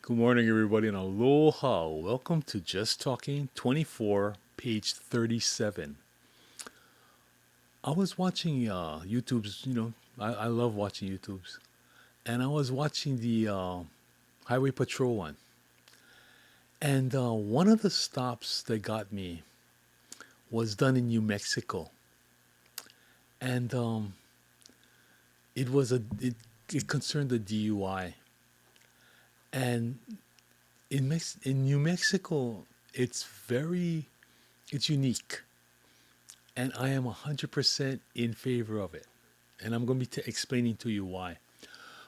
Good morning, everybody, and aloha. Welcome to Just Talking 24, page 37. I was watching YouTube's, I love watching YouTube's, and I was watching the Highway Patrol one. And one of the stops that got me was done in New Mexico. And it concerned the DUI. And in New Mexico, it's unique, and I am 100% in favor of it. And I'm going to be explaining to you why.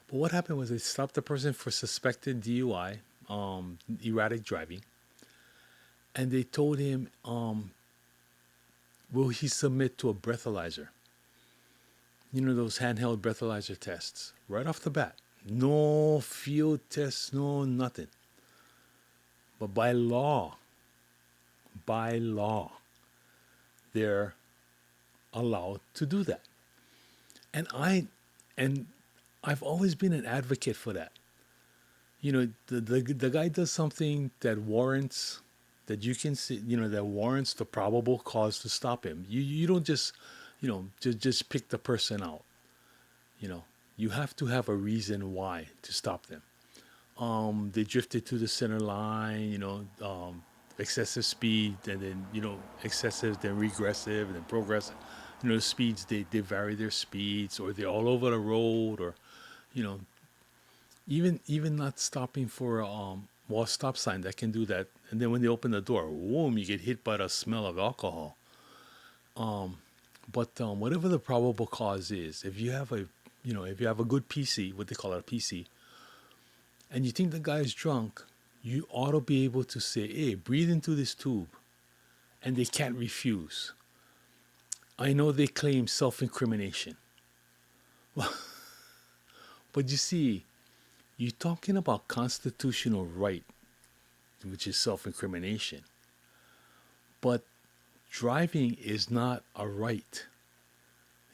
But what happened was they stopped the person for suspected DUI, erratic driving, and they told him, will he submit to a breathalyzer? You know, those handheld breathalyzer tests, right off the bat. No field tests, no nothing. But by law, they're allowed to do that. And and I've always been an advocate for that. You know, the guy does something that warrants that you can see, that warrants the probable cause to stop him. You don't just, just pick the person out. You know, you have to have a reason why to stop them. They drifted to the center line, excessive speed, and then, excessive, then regressive, and then progressive. The speeds, they vary their speeds, or they're all over the road, or, you know, even not stopping for a stop sign that can do that. And then when they open the door, whoom, you get hit by the smell of alcohol. But whatever the probable cause is, if you have a good PC, what they call it a PC, and you think the guy is drunk, you ought to be able to say, hey, breathe into this tube. And they can't refuse. I know they claim self incrimination. Well, but you see, you're talking about constitutional right, which is self incrimination. But driving is not a right,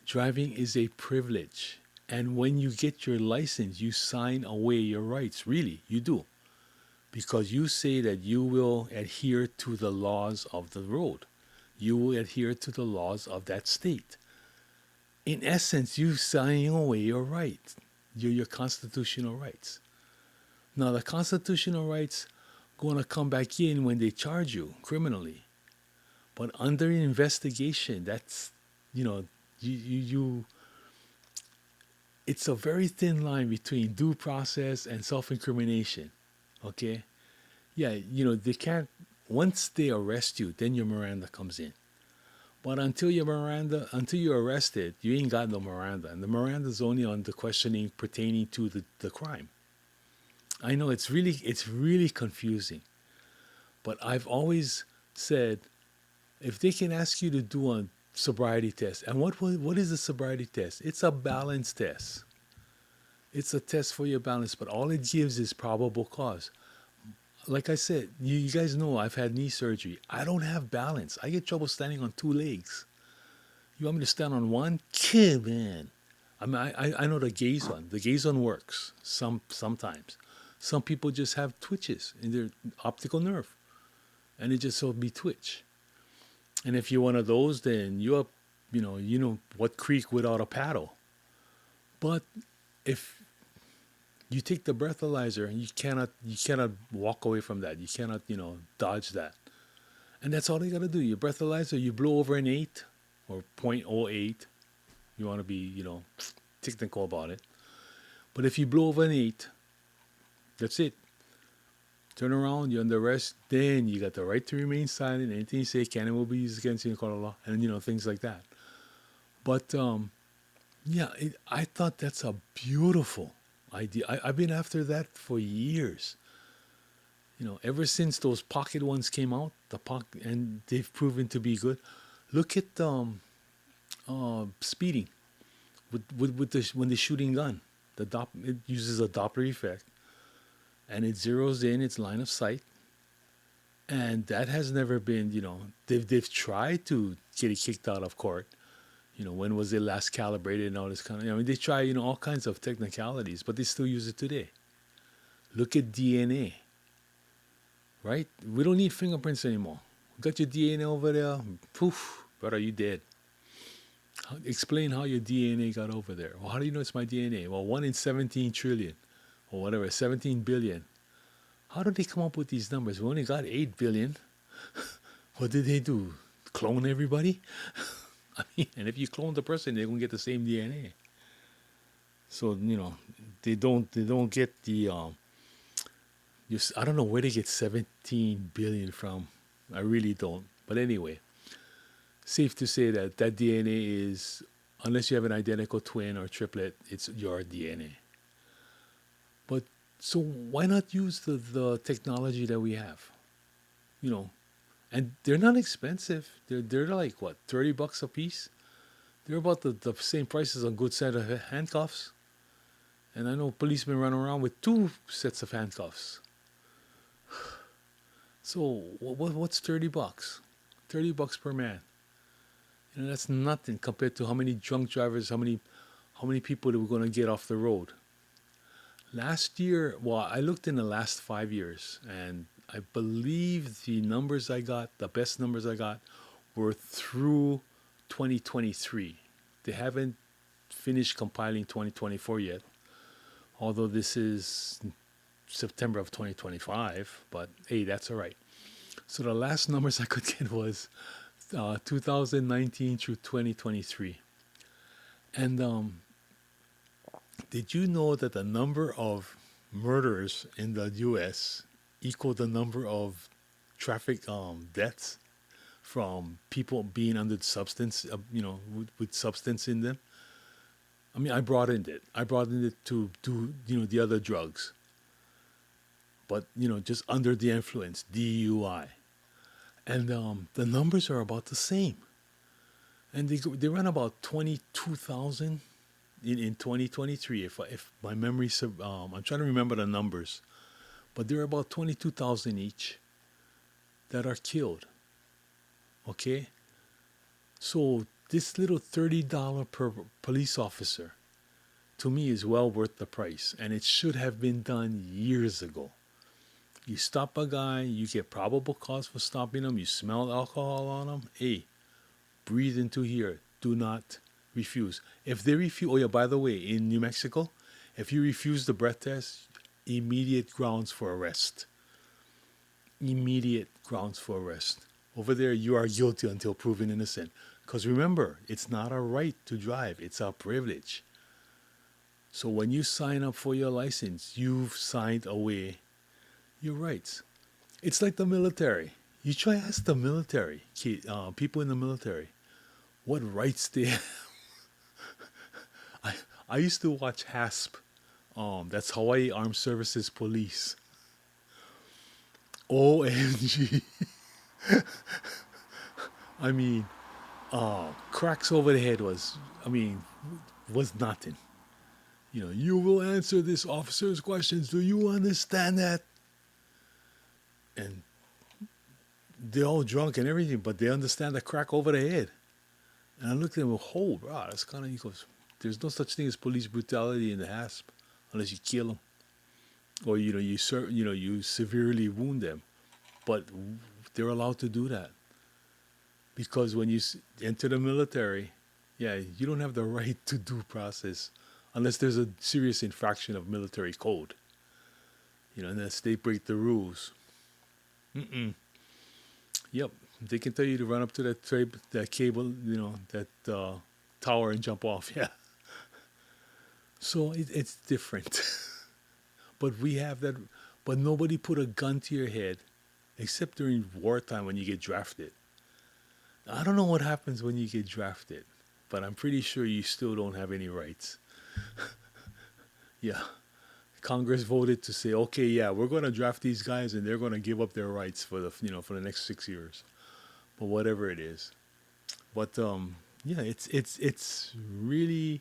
driving is a privilege. And when you get your license, you sign away your rights. Really, you do. Because you say that you will adhere to the laws of the road. You will adhere to the laws of that state. In essence, you signing away your rights, your constitutional rights. Now, the constitutional rights going to come back in when they charge you criminally. But under investigation, that's, you know, you it's a very thin line between due process and self-incrimination. Okay? Yeah, they can't, once they arrest you, then your Miranda comes in. But until you're arrested, you ain't got no Miranda. And the Miranda's only on the questioning pertaining to the crime. I know it's really confusing. But I've always said, if they can ask you to do a sobriety test, and what is a sobriety test? It's a balance test. It's a test for your balance, but all it gives is probable cause. Like I said, you guys know I've had knee surgery. I don't have balance. I get trouble standing on two legs. You want me to stand on one? Kid, man. I mean, I know the gaze one. The gaze one works sometimes. Some people just have twitches in their optical nerve, and it just will be twitch. And if you're one of those, then you know what creek without a paddle. But if you take the breathalyzer, and you cannot walk away from that. You cannot dodge that. And that's all you gotta do. Your breathalyzer, you blow over an 8 or point oh 0.08. You want to be technical about it. But if you blow over an 8, that's it. Turn around, you're under arrest. Then you got the right to remain silent. Anything you say can and will be used against you in court of law, and things like that. But yeah, I thought that's a beautiful idea. I've been after that for years. Ever since those pocket ones came out, and they've proven to be good. Look at speeding when they're shooting gun. It uses a Doppler effect, and it zeroes in its line of sight. And that has never been, they've tried to get it kicked out of court. When was it last calibrated and all this kind of, they try, all kinds of technicalities, but they still use it today. Look at DNA, right? We don't need fingerprints anymore. Got your DNA over there. Poof, brother, you dead. Explain how your DNA got over there. Well, how do you know it's my DNA? Well, 1 in 17 trillion or whatever, 17 billion. How did they come up with these numbers? We only got 8 billion. What did they do? Clone everybody? I mean, and if you clone the person, they're going to get the same DNA. So, they don't get the, I don't know where they get 17 billion from. I really don't. But anyway, safe to say that that DNA is, unless you have an identical twin or triplet, it's your DNA. But so why not use the technology that we have? You know, and they're not expensive. They're like what, $30 a piece? They're about the same price as a good set of handcuffs. And I know policemen run around with two sets of handcuffs. So what's $30? $30 per man. That's nothing compared to how many drunk drivers, how many people that we're going to get off the road. Last year, well, I looked in the last 5 years, and I believe the best numbers I got were through 2023. They haven't finished compiling 2024 yet, although this is September of 2025, but hey, that's all right. So the last numbers I could get was 2019 through 2023. And did you know that the number of murders in the U.S. equal the number of traffic deaths from people being under substance, with substance in them? I mean, I broadened it. I broadened it to do, the other drugs. But, just under the influence, DUI. And the numbers are about the same. And they run about 22,000 in 2023. If my memory, I'm trying to remember the numbers, but there are about 22,000 each that are killed. Okay? So this little $30 per police officer, to me, is well worth the price. And it should have been done years ago. You stop a guy, you get probable cause for stopping him, you smell alcohol on him, hey, breathe into here. Do not refuse. If they refuse, oh yeah, by the way, in New Mexico, if you refuse the breath test, immediate grounds for arrest. Immediate grounds for arrest. Over there, you are guilty until proven innocent. Because remember, it's not a right to drive, it's a privilege. So when you sign up for your license, you've signed away your rights. It's like the military. You try to ask the military, people in the military, what rights they have. I used to watch HASP. That's Hawaii Armed Services Police. OMG. I mean, cracks over the head was nothing. You will answer this officer's questions. Do you understand that? And they're all drunk and everything, but they understand the crack over the head. And I looked at him, oh, bro, that's kind of, he goes, there's no such thing as police brutality in the HASP unless you kill them or, you severely wound them. But they're allowed to do that because when you enter the military, yeah, you don't have the right to due process unless there's a serious infraction of military code, unless they break the rules. Yep, they can tell you to run up to that cable, that tower and jump off. Yeah. So it's different. But we have that. But nobody put a gun to your head, except during wartime when you get drafted. I don't know what happens when you get drafted, but I'm pretty sure you still don't have any rights. Yeah. Congress voted to say, okay, yeah, we're going to draft these guys and they're going to give up their rights for the next 6 years, but whatever it is. But yeah, it's really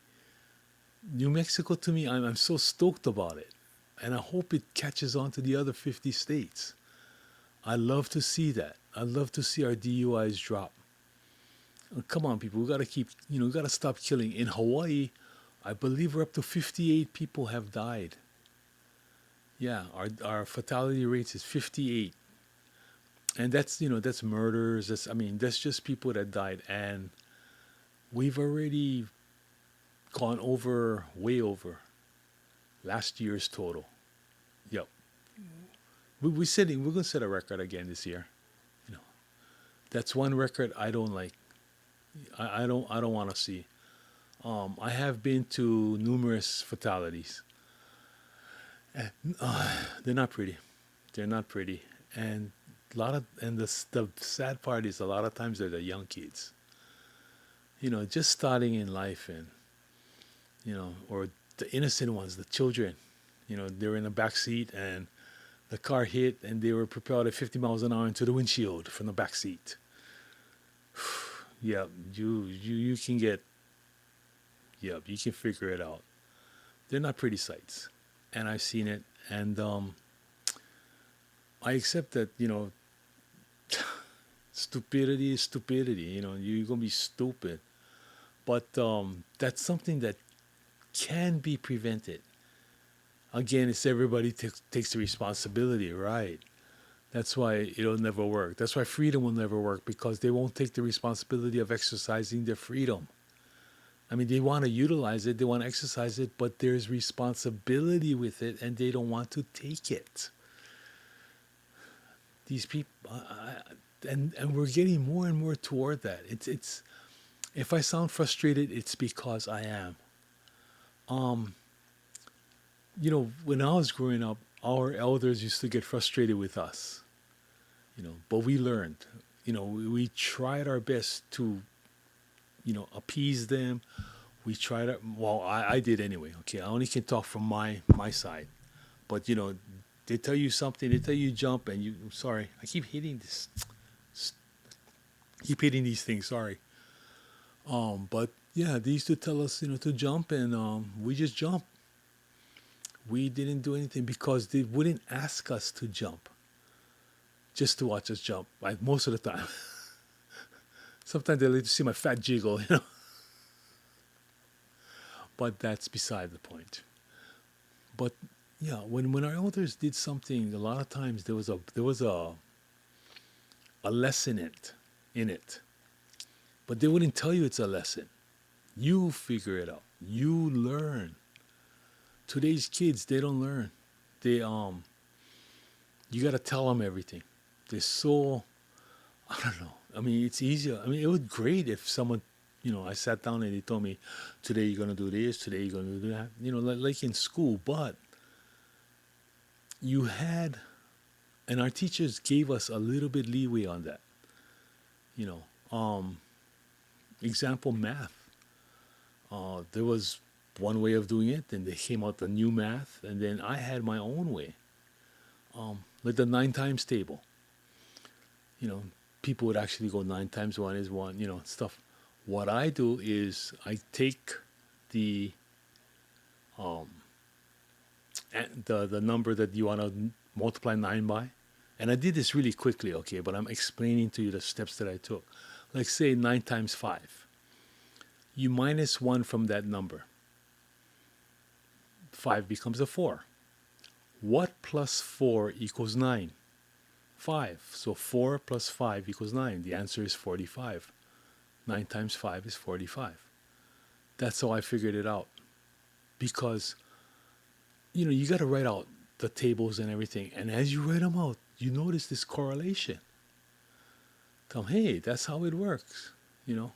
New Mexico to me. I'm so stoked about it, and I hope it catches on to the other 50 states. I love to see that. I love to see our DUIs drop. Come on, people, we got to we got to stop killing. In Hawaii, I believe we're up to 58 people have died. Yeah, our fatality rates is 58, and that's murders. That's just people that died, and we've already gone over, way over last year's total. Yep, we're gonna set a record again this year. You know, that's one record I don't like. I don't want to see. I have been to numerous fatalities. And, they're not pretty. They're not pretty, and the sad part is a lot of times they're the young kids. Just starting in life, and or the innocent ones, the children. They're in the back seat, and the car hit, and they were propelled at 50 miles an hour into the windshield from the back seat. Yeah, you can get. Yeah, you can figure it out. They're not pretty sights, and I've seen it, and I accept that. Stupidity is stupidity. You're gonna be stupid, but that's something that can be prevented. Again, it's everybody takes the responsibility, right? That's why it'll never work. That's why freedom will never work, because they won't take the responsibility of exercising their freedom. They want to utilize it, they want to exercise it, but there's responsibility with it, and they don't want to take it. These people, and we're getting more and more toward that. It's If I sound frustrated, it's because I am. Um, when I was growing up, our elders used to get frustrated with us. But we learned. We tried our best to appease them. We tried to, well, I did anyway. Okay, I only can talk from my side. But they tell you something, they tell you jump, and you. Sorry, I keep hitting this. Keep hitting these things. Sorry. But yeah, they used to tell us to jump, and we just jump. We didn't do anything because they wouldn't ask us to jump, just to watch us jump. Like most of the time. Sometimes they like to see my fat jiggle. But that's beside the point. But yeah, when our elders did something, a lot of times there was a lesson in it, but they wouldn't tell you it's a lesson. You figure it out. You learn. Today's kids, they don't learn. They You got to tell them everything. They're so, I don't know. It's easier. It was great if someone, I sat down and they told me, today you're gonna do this, today you're gonna do that. Like in school. But you had, and our teachers gave us a little bit leeway on that. You know, example, math. There was one way of doing it, and they came out the new math, and then I had my own way. Like the nine times table. You know, people would actually go nine times one is one. Stuff. What I do is I take the the number that you want to multiply nine by, and I did this really quickly, okay? But I'm explaining to you the steps that I took. Like say nine times five. You minus one from that number. Five becomes a four. What plus four equals nine? Five. So four plus five equals nine. The answer is 45. Nine times five is 45. That's how I figured it out. Because, you got to write out the tables and everything. And as you write them out, you notice this correlation. Tell them, hey, that's how it works. All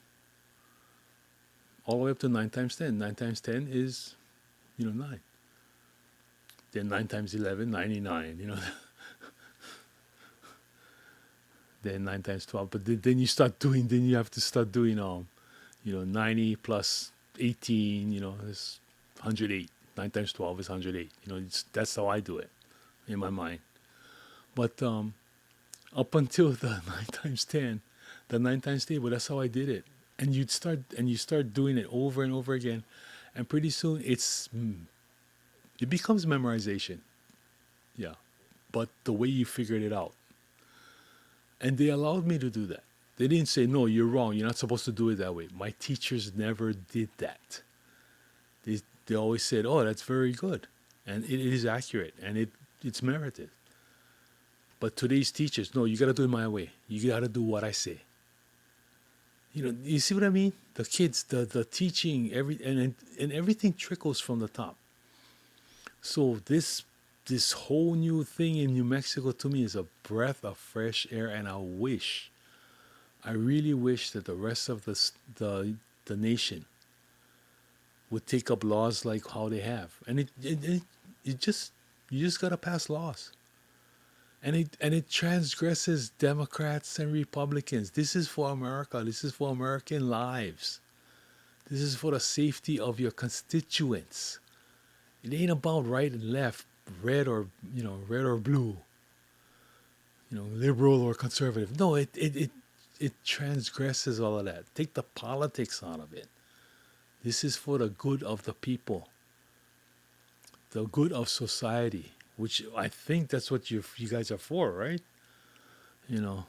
the way up to 9 times 10. 9 times 10 is, 9. Then 9 times 11, 99, Then 9 times 12. But then you have to start doing, 90 plus 18, is 108. 9 times 12 is 108. That's how I do it in my mind. But up until the 9 times 10, the 9 times table, that's how I did it. And you start doing it over and over again. And pretty soon it becomes memorization. Yeah. But the way you figured it out. And they allowed me to do that. They didn't say, no, you're wrong. You're not supposed to do it that way. My teachers never did that. They always said, oh, that's very good. And it is accurate. And it's merited. But today's teachers, no, you got to do it my way. You got to do what I say. You see what I mean? The kids, the teaching, and everything trickles from the top. So this whole new thing in New Mexico to me is a breath of fresh air, and I really wish that the rest of the nation would take up laws like how they have, and it just you just gotta pass laws, and it transgresses Democrats and Republicans. This is for America. This is for American lives. This is for the safety of your constituents. It ain't about right and left, red or red or blue, liberal or conservative. No, it transgresses all of that. Take the politics out of it. This is for the good of the people, the good of society, which I think that's what you guys are for, right? You know,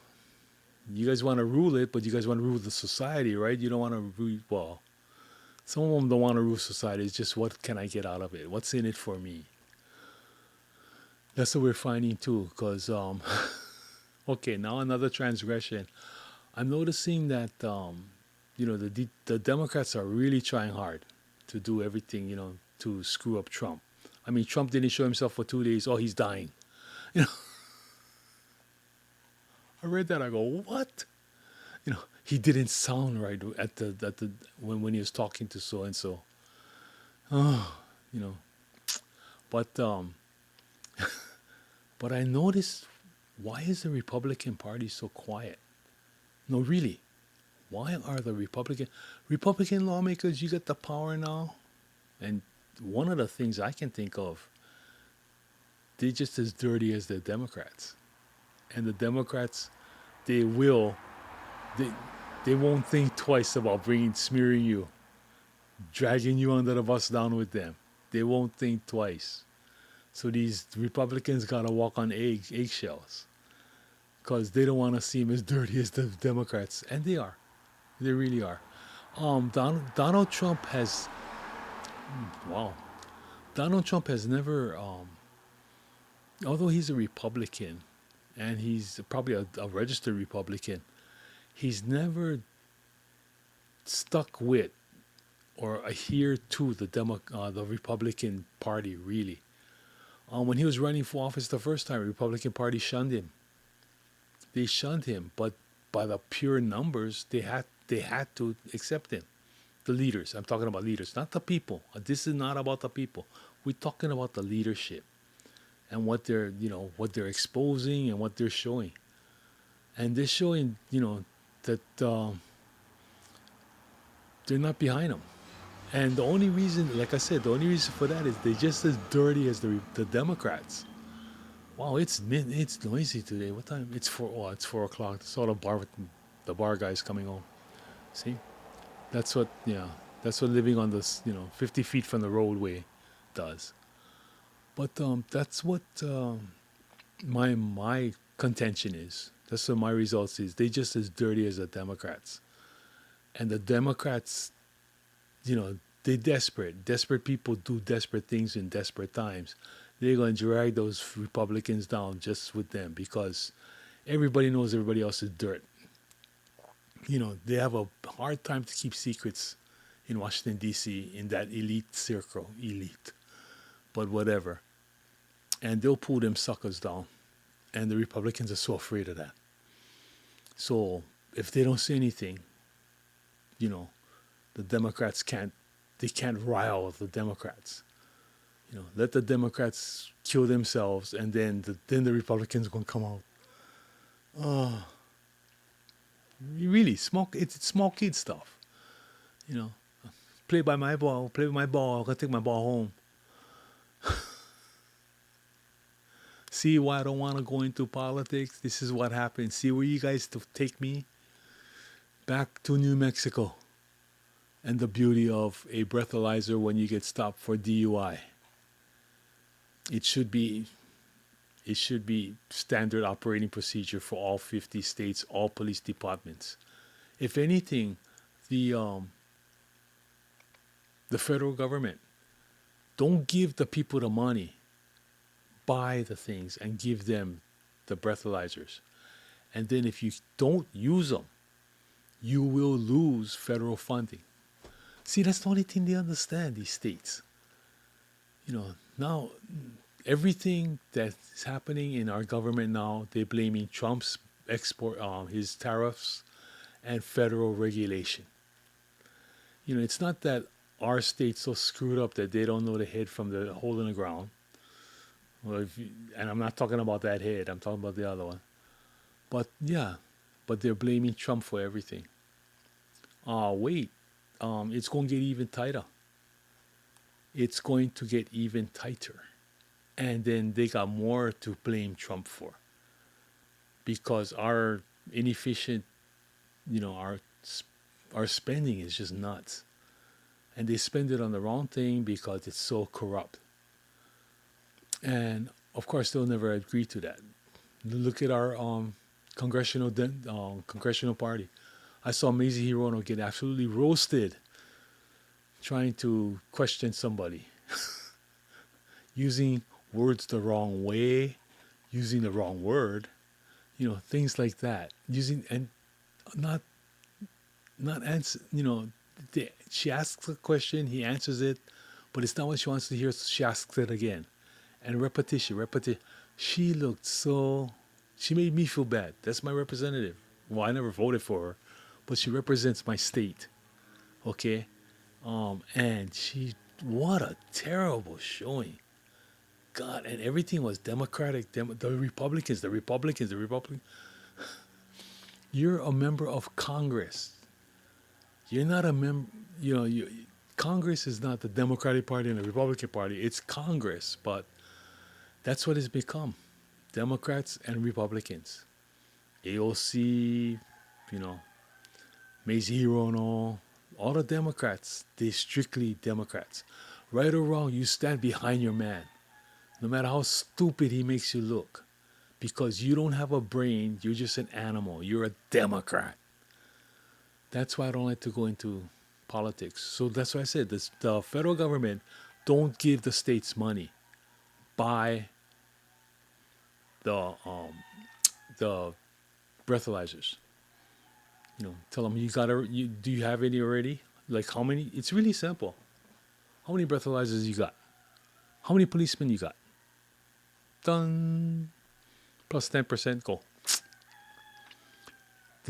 you guys want to rule it, but you guys want to rule the society, right? You don't want to rule, well, some of them don't want to rule society. It's just what can I get out of it? What's in it for me? That's what we're finding too, because, okay, now another transgression. I'm noticing that, the Democrats are really trying hard to do everything, to screw up Trump. I mean, Trump didn't show himself for 2 days. Oh, he's dying. You know, I read that. I go, what? He didn't sound right at the when he was talking to so and so. Oh, you know. But but I noticed, why is the Republican Party so quiet? No, really. Why are the Republican lawmakers, you get the power now? And one of the things I can think of, they're just as dirty as the Democrats. And the Democrats, they will they they won't think twice about smearing you, dragging you under the bus down with them. They won't think twice. So these Republicans gotta walk on eggshells because they don't want to seem as dirty as the Democrats, and they are. They really are. Donald Trump has, wow. Donald Trump has never, although he's a Republican, and he's probably a registered Republican, he's never stuck with or adhered to the Republican Party really. When he was running for office the first time, the Republican Party shunned him. They shunned him, but by the pure numbers, they had to accept him. The leaders, I'm talking about leaders, not the people. This is not about the people. We're talking about the leadership and what they're exposing and what they're showing. And they're showing, that they're not behind them. And the only reason, like I said, the only reason for that is they're just as dirty as the Democrats. Wow, it's noisy today. What time? It's 4. Oh, it's 4 o'clock. Saw the bar guys coming home. See, that's what yeah, that's what living on this 50 feet from the roadway does. But that's what my contention is. That's what my results is. They just as dirty as the Democrats, and the Democrats, they're desperate. Desperate people do desperate things in desperate times. They're going to drag those Republicans down just with them because everybody knows everybody else is dirt. They have a hard time to keep secrets in Washington, D.C., in that elite circle. Elite. But whatever. And they'll pull them suckers down. And the Republicans are so afraid of that. So if they don't say anything, the Democrats can't rile the Democrats. Let the Democrats kill themselves, and then the Republicans gonna come out. Oh, really small. It's small kid stuff. You know, play by my ball. Play with my ball. I'm gonna take my ball home. See why I don't want to go into politics? This is what happens. See where you guys to take me back to New Mexico, and the beauty of a breathalyzer when you get stopped for DUI. It should be it should be standard operating procedure for all 50 states, all police departments. If anything, the um, the federal government, don't give the people the money, buy the things and give them the breathalyzers. And then if you don't use them, you will lose federal funding. See, that's the only thing they understand, these states. Now everything that's happening in our government now, they're blaming Trump's his tariffs and federal regulation. It's not that our state's so screwed up that they don't know the head from the hole in the ground. Well, and I'm not talking about that head, I'm talking about the other one. But yeah, but they're blaming Trump for everything. Wait, it's going to get even tighter. It's going to get even tighter. And then they got more to blame Trump for because our inefficient, you know, our spending is just nuts, and they spend it on the wrong thing because it's so corrupt. And of course, they'll never agree to that. Look at our congressional party. I saw Mazie Hirono get absolutely roasted trying to question somebody using words the wrong way, using the wrong word, things like that. Using and not answer. She asks a question, he answers it, but it's not what she wants to hear. So she asks it again, and repetition. She looked so. She made me feel bad. That's my representative. Well, I never voted for her, but she represents my state. Okay, and what a terrible showing. God, and everything was Democratic. The Republicans. You're a member of Congress. You're not a member. Congress is not the Democratic Party and the Republican Party. It's Congress, but that's what it's become: Democrats and Republicans. AOC, you know, Mazie Hirono, all the Democrats. They're strictly Democrats. Right or wrong, you stand behind your man, no matter how stupid he makes you look, because you don't have a brain. You're just an animal. You're a Democrat. That's why I don't like to go into politics. So that's why I said this, the federal government don't give the states money. Buy the breathalyzers. Tell them do you have any already? Like how many? It's really simple. How many breathalyzers you got? How many policemen you got? Done. Plus 10% go.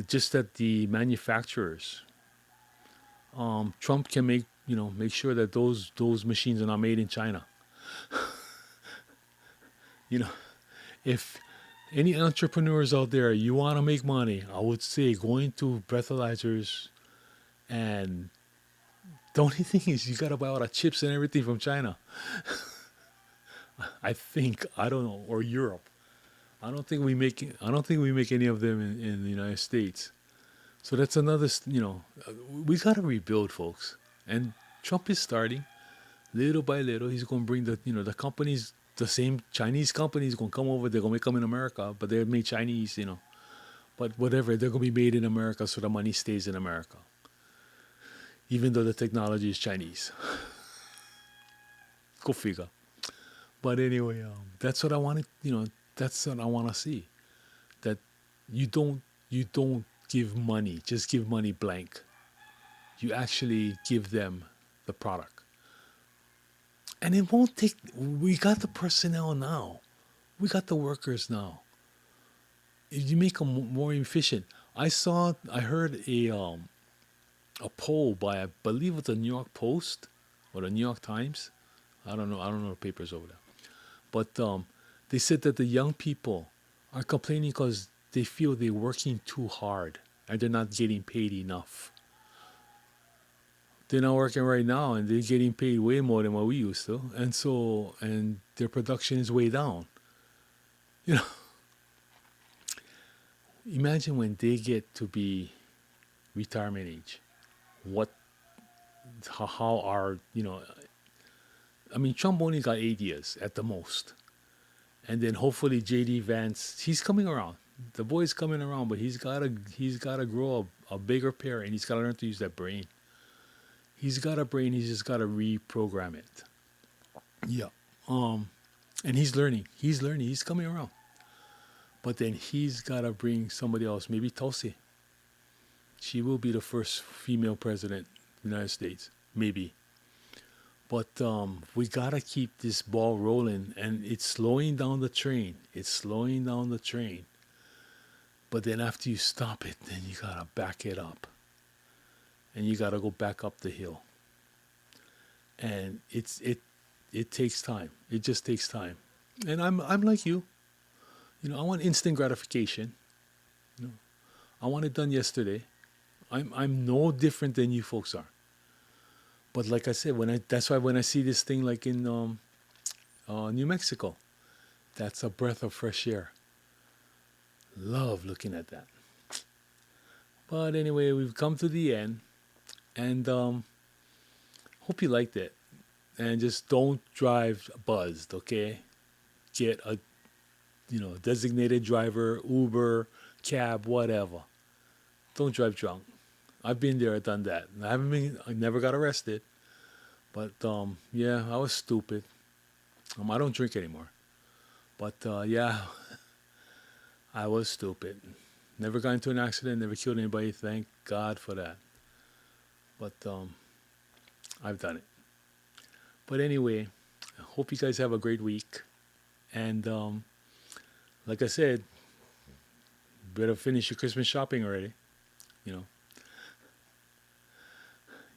Just that the manufacturers, Trump can make sure that those machines are not made in China. you know, if any entrepreneurs out there, you want to make money, I would say go into breathalyzers, and the only thing is you got to buy all the chips and everything from China. I don't know, or Europe. I don't think we make any of them in the United States. So that's another. We got to rebuild, folks. And Trump is starting little by little. He's going to bring the companies, the same Chinese companies, going to come over. They're going to make them in America, but they're made Chinese. But whatever, they're going to be made in America, so the money stays in America, even though the technology is Chinese. Go figure. But anyway, that's what I wanted. That's what I want to see. That you don't give money, just give money blank. You actually give them the product. And it won't take, we got the personnel now. We got the workers now. If you make them more efficient. I heard a poll by, I believe it was the New York Post or the New York Times. I don't know the papers over there. But they said that the young people are complaining because they feel they're working too hard and they're not getting paid enough. They're not working right now and they're getting paid way more than what we used to. And their production is way down. Imagine when they get to be retirement age. How are, Trump only got 8 years at the most. And then hopefully J.D. Vance, he's coming around. The boy's coming around, but he's gotta grow a bigger pair, and he's gotta learn to use that brain. He's got a brain. He's just gotta reprogram it. Yeah. And he's learning. He's learning. He's coming around. But then he's got to bring somebody else, maybe Tulsi. She will be the first female president of the United States, maybe. But we got to keep this ball rolling, and it's slowing down the train. It's slowing down the train. But then after you stop it, then you got to back it up. And you got to go back up the hill. And it takes time. It just takes time. And I'm like you. I want instant gratification. You know, I want it done yesterday. I'm no different than you folks are. But like I said, that's why when I see this thing like in New Mexico, that's a breath of fresh air. Love looking at that. But anyway, we've come to the end, and hope you liked it. And just don't drive buzzed, okay? Get a designated driver, Uber, cab, whatever. Don't drive drunk. I've been there, done that. I never got arrested, but yeah, I was stupid. I don't drink anymore, but yeah, I was stupid. Never got into an accident, never killed anybody. Thank God for that. But I've done it. But anyway, I hope you guys have a great week, and like I said, better finish your Christmas shopping already. You know.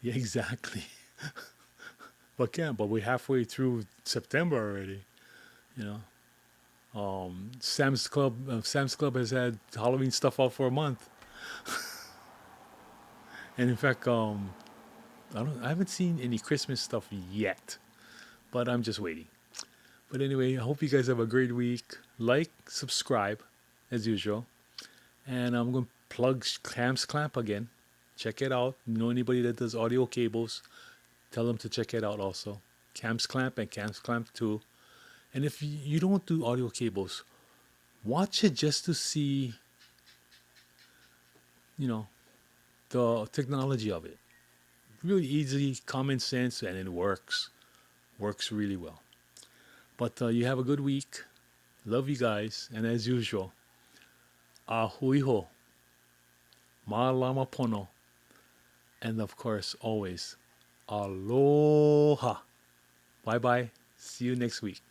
Yeah, exactly. But we're halfway through September already. You know. Sam's Club has had Halloween stuff out for a month, and in fact, I haven't seen any Christmas stuff yet, but I'm just waiting. But anyway, I hope you guys have a great week. Like, subscribe, as usual, and I'm gonna plug Cam's Clamp again. Check it out. You know anybody that does audio cables, tell them to check it out also. Cam's Clamp and Cam's Clamp 2. And if you don't do audio cables, watch it just to see, you know, the technology of it. Really easy, common sense, and it works. Works really well. But you have a good week. Love you guys. And as usual, ahui ho, malama pono, and of course, always, aloha. Bye bye. See you next week.